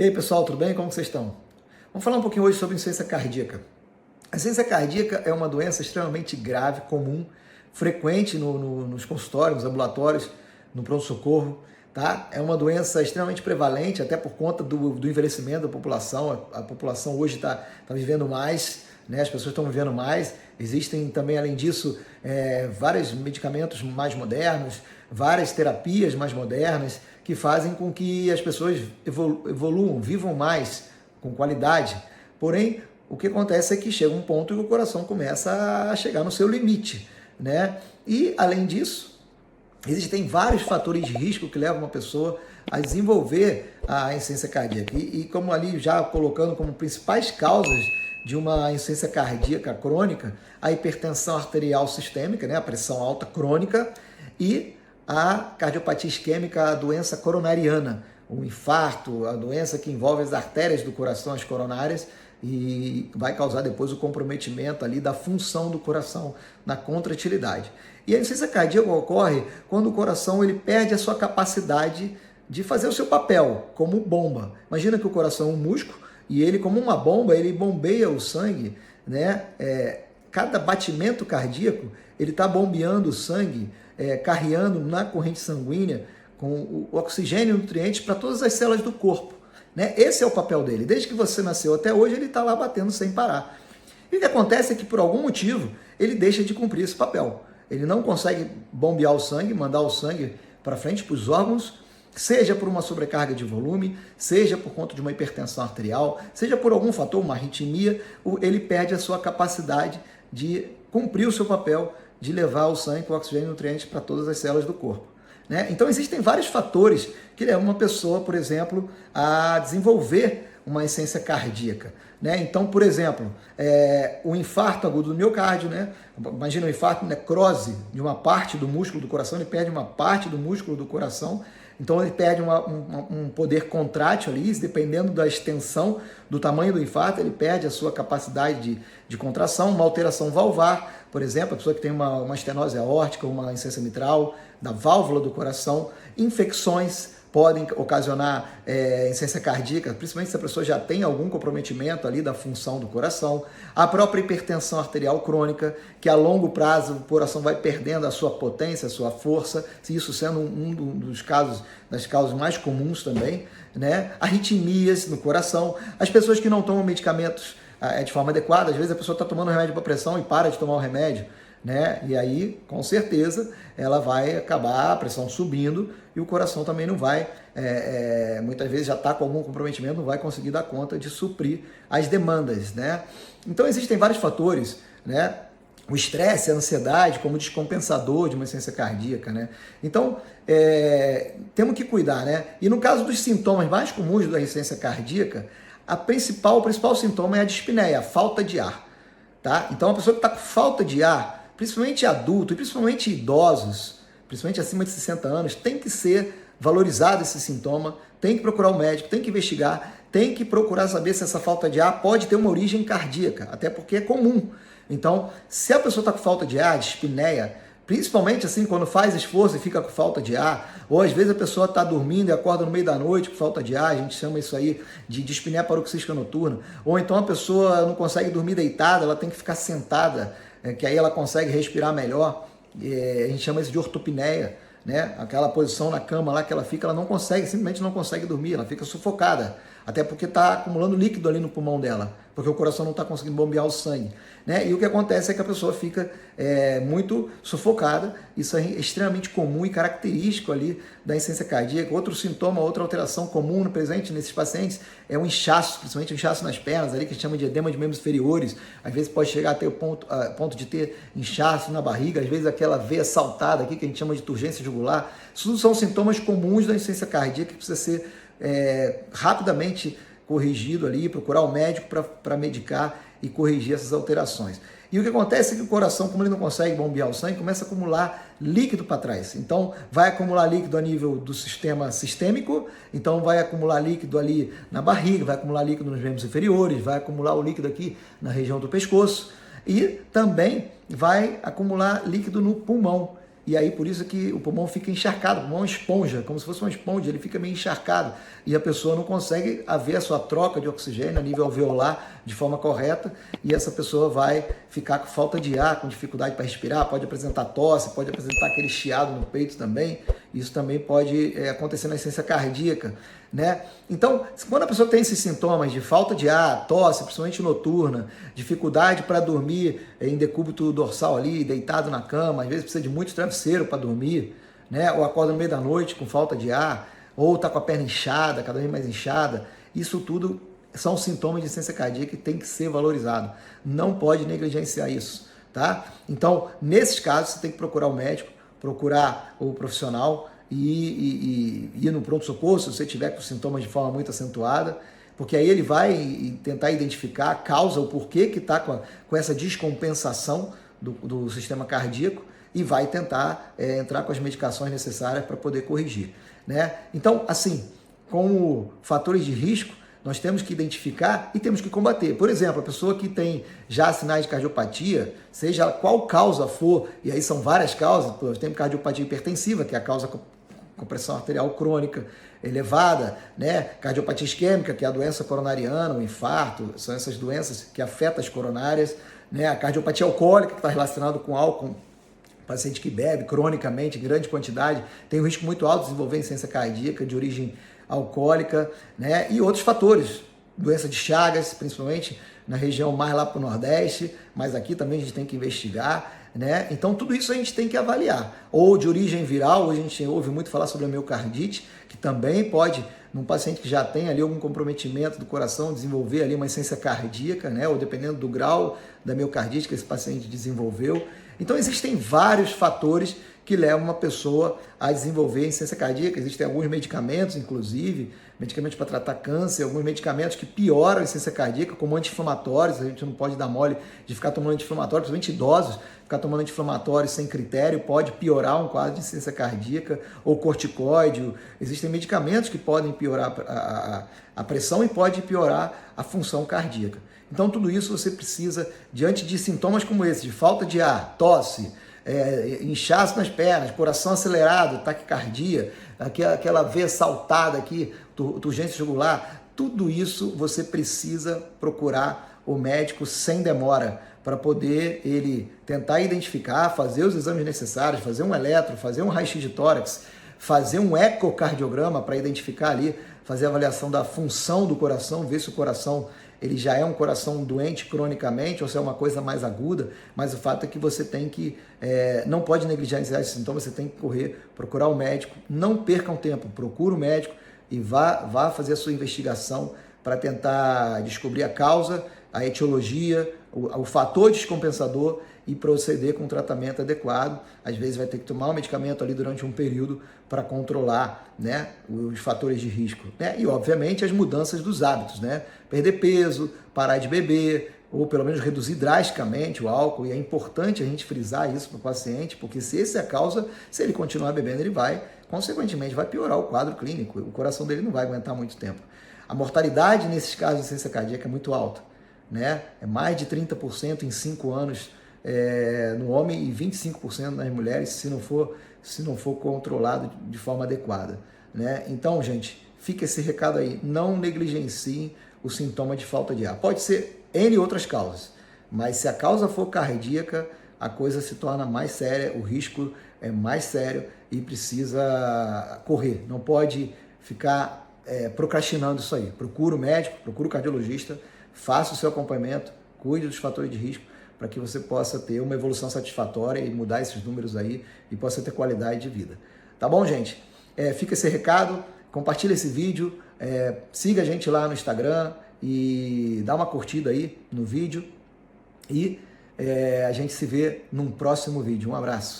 E aí, pessoal, tudo bem? Como vocês estão? Vamos falar um pouquinho hoje sobre insuficiência cardíaca. A insuficiência cardíaca é uma doença extremamente grave, comum, frequente nos consultórios, nos ambulatórios, no pronto-socorro, tá? É uma doença extremamente prevalente, até por conta do envelhecimento da população. A população hoje está vivendo mais, né? As pessoas estão vivendo mais. Existem também, além disso, vários medicamentos mais modernos, várias terapias mais modernas, que fazem com que as pessoas evoluam, vivam mais, com qualidade. Porém, o que acontece é que chega um ponto que o coração começa a chegar no seu limite, né? E, além disso, existem vários fatores de risco que levam uma pessoa a desenvolver a insuficiência cardíaca. E como ali já colocando como principais causas de uma insuficiência cardíaca crônica, a hipertensão arterial sistêmica, né? A pressão alta crônica, e a cardiopatia isquêmica, a doença coronariana, o infarto, a doença que envolve as artérias do coração, as coronárias, e vai causar depois o comprometimento ali da função do coração na contratilidade. E a insuficiência cardíaca ocorre quando o coração ele perde a sua capacidade de fazer o seu papel como bomba. Imagina que o coração é um músculo e ele, como uma bomba, ele bombeia o sangue, né? Cada batimento cardíaco ele está bombeando o sangue, carreando na corrente sanguínea com o oxigênio e nutrientes para todas as células do corpo, né? Esse é o papel dele. Desde que você nasceu até hoje, ele está lá batendo sem parar. E o que acontece é que, por algum motivo, ele deixa de cumprir esse papel. Ele não consegue bombear o sangue, mandar o sangue para frente, para os órgãos, seja por uma sobrecarga de volume, seja por conta de uma hipertensão arterial, seja por algum fator, uma arritmia, ele perde a sua capacidade de cumprir o seu papel de levar o sangue com oxigênio e nutrientes para todas as células do corpo, né? Então existem vários fatores que levam uma pessoa, por exemplo, a desenvolver uma insuficiência cardíaca, né? Então, por exemplo, o infarto agudo do miocárdio, né? Imagina um infarto, necrose de uma parte do músculo do coração, ele perde uma parte do músculo do coração, então ele perde um poder contrátil ali, dependendo da extensão do tamanho do infarto, ele perde a sua capacidade de contração, uma alteração valvar, por exemplo, a pessoa que tem uma estenose aórtica, uma insuficiência mitral, da válvula do coração, infecções podem ocasionar insuficiência cardíaca, principalmente se a pessoa já tem algum comprometimento ali da função do coração, a própria hipertensão arterial crônica, que a longo prazo o coração vai perdendo a sua potência, a sua força, isso sendo um dos casos, das causas mais comuns também, né? Arritmias no coração, as pessoas que não tomam medicamentos de forma adequada, às vezes a pessoa está tomando remédio para pressão e para de tomar o remédio, né? E aí, com certeza, ela vai acabar a pressão subindo e o coração também não vai, muitas vezes já está com algum comprometimento, não vai conseguir dar conta de suprir as demandas, né? Então existem vários fatores, né? O estresse, a ansiedade como descompensador de uma insuficiência cardíaca, né? Então, temos que cuidar, né? E no caso dos sintomas mais comuns da insuficiência cardíaca, o principal sintoma é a dispneia, a falta de ar, tá? Então, a pessoa que está com falta de ar, principalmente adulto e principalmente idosos, principalmente acima de 60 anos, tem que ser valorizado esse sintoma, tem que procurar o médico, tem que investigar, tem que procurar saber se essa falta de ar pode ter uma origem cardíaca, até porque é comum. Então, se a pessoa está com falta de ar, dispneia, principalmente assim quando faz esforço e fica com falta de ar, ou às vezes a pessoa está dormindo e acorda no meio da noite com falta de ar, a gente chama isso aí de dispneia paroxística noturna, ou então a pessoa não consegue dormir deitada, ela tem que ficar sentada, que aí ela consegue respirar melhor, a gente chama isso de ortopneia, né? Aquela posição na cama lá que ela fica, ela não consegue, simplesmente não consegue dormir, ela fica sufocada, até porque está acumulando líquido ali no pulmão dela, porque o coração não está conseguindo bombear o sangue, né? E o que acontece é que a pessoa fica muito sufocada. Isso é extremamente comum e característico ali da insuficiência cardíaca. Outro sintoma, outra alteração comum presente nesses pacientes é o inchaço, principalmente o inchaço nas pernas, ali que a gente chama de edema de membros inferiores. Às vezes pode chegar até o ponto de ter inchaço na barriga, às vezes aquela veia saltada aqui que a gente chama de turgência jugular. Isso tudo são sintomas comuns da insuficiência cardíaca que precisa ser rapidamente corrigido ali, procurar o médico para medicar e corrigir essas alterações. E o que acontece é que o coração, como ele não consegue bombear o sangue, começa a acumular líquido para trás. Então, vai acumular líquido a nível do sistema sistêmico, então vai acumular líquido ali na barriga, vai acumular líquido nos membros inferiores, vai acumular o líquido aqui na região do pescoço e também vai acumular líquido no pulmão. e aí por isso que o pulmão fica encharcado, o pulmão é uma esponja, como se fosse uma esponja, ele fica meio encharcado, e a pessoa não consegue haver a sua troca de oxigênio a nível alveolar de forma correta, e essa pessoa vai ficar com falta de ar, com dificuldade para respirar, pode apresentar tosse, pode apresentar aquele chiado no peito também, isso também pode acontecer na insuficiência cardíaca, né? Então, quando a pessoa tem esses sintomas de falta de ar, tosse, principalmente noturna, dificuldade para dormir em decúbito dorsal ali, deitado na cama, às vezes precisa de muito travesseiro para dormir, né? Ou acorda no meio da noite com falta de ar, ou está com a perna inchada, cada vez mais inchada, isso tudo são sintomas de insuficiência cardíaca que tem que ser valorizado. Não pode negligenciar isso, tá? Então, nesses casos, você tem que procurar o médico, procurar o profissional e ir no pronto-socorro se você tiver com sintomas de forma muito acentuada, porque aí ele vai tentar identificar a causa, o porquê que está com essa descompensação do sistema cardíaco e vai tentar entrar com as medicações necessárias para poder corrigir, né? Então, assim, como fatores de risco, nós temos que identificar e temos que combater. Por exemplo, a pessoa que tem já sinais de cardiopatia, seja qual causa for, e aí são várias causas, tem cardiopatia hipertensiva, que é a causa com pressão arterial crônica elevada, né? Cardiopatia isquêmica, que é a doença coronariana, o infarto, são essas doenças que afetam as coronárias, né? A cardiopatia alcoólica, que está relacionada com álcool, paciente que bebe cronicamente, em grande quantidade, tem um risco muito alto de desenvolver insuficiência cardíaca de origem alcoólica, né? E outros fatores, doença de Chagas, principalmente na região mais lá para o Nordeste, mas aqui também a gente tem que investigar, né? Então tudo isso a gente tem que avaliar. Ou de origem viral, hoje a gente ouve muito falar sobre a miocardite, que também pode, num paciente que já tem ali algum comprometimento do coração, desenvolver ali uma insuficiência cardíaca, né? Ou dependendo do grau da miocardite que esse paciente desenvolveu. Então existem vários fatores que levam uma pessoa a desenvolver insuficiência cardíaca. Existem alguns medicamentos, inclusive, medicamentos para tratar câncer, alguns medicamentos que pioram a insuficiência cardíaca, como anti-inflamatórios. A gente não pode dar mole de ficar tomando anti-inflamatório, principalmente idosos, ficar tomando anti-inflamatórios sem critério pode piorar um quadro de insuficiência cardíaca, ou corticóide. Existem medicamentos que podem piorar a pressão e pode piorar a função cardíaca. Então tudo isso você precisa, diante de sintomas como esse, de falta de ar, tosse, inchaço nas pernas, coração acelerado, taquicardia, aquela veia saltada aqui, turgência jugular, tudo isso você precisa procurar o médico sem demora para poder ele tentar identificar, fazer os exames necessários, fazer um eletro, fazer um raio-x de tórax, fazer um ecocardiograma para identificar ali, fazer a avaliação da função do coração, ver se o coração ele já é um coração doente cronicamente ou se é uma coisa mais aguda, mas o fato é que você tem que, não pode negligenciar esses sintomas, você tem que correr, procurar o médico, não perca um tempo, procure o médico e vá fazer a sua investigação para tentar descobrir a causa, a etiologia, o fator descompensador e proceder com um tratamento adequado. Às vezes vai ter que tomar um medicamento ali durante um período para controlar, né, os fatores de risco, né? E obviamente as mudanças dos hábitos, né? Perder peso, parar de beber, ou pelo menos reduzir drasticamente o álcool, e é importante a gente frisar isso para o paciente, porque se essa é a causa, se ele continuar bebendo, ele vai, consequentemente, vai piorar o quadro clínico, o coração dele não vai aguentar muito tempo. A mortalidade nesses casos de insuficiência cardíaca é muito alta, né? É mais de 30% em 5 anos no homem e 25% nas mulheres, se não for controlado de forma adequada, né? Então, gente, fica esse recado aí, não negligenciem o sintoma de falta de ar. Pode ser N outras causas, mas se a causa for cardíaca, a coisa se torna mais séria, o risco é mais sério e precisa correr, não pode ficar procrastinando isso aí. Procura o médico, procura o cardiologista, faça o seu acompanhamento, cuide dos fatores de risco para que você possa ter uma evolução satisfatória e mudar esses números aí e possa ter qualidade de vida. Tá bom, gente? Fica esse recado, compartilha esse vídeo, siga a gente lá no Instagram e dá uma curtida aí no vídeo e a gente se vê num próximo vídeo. Um abraço.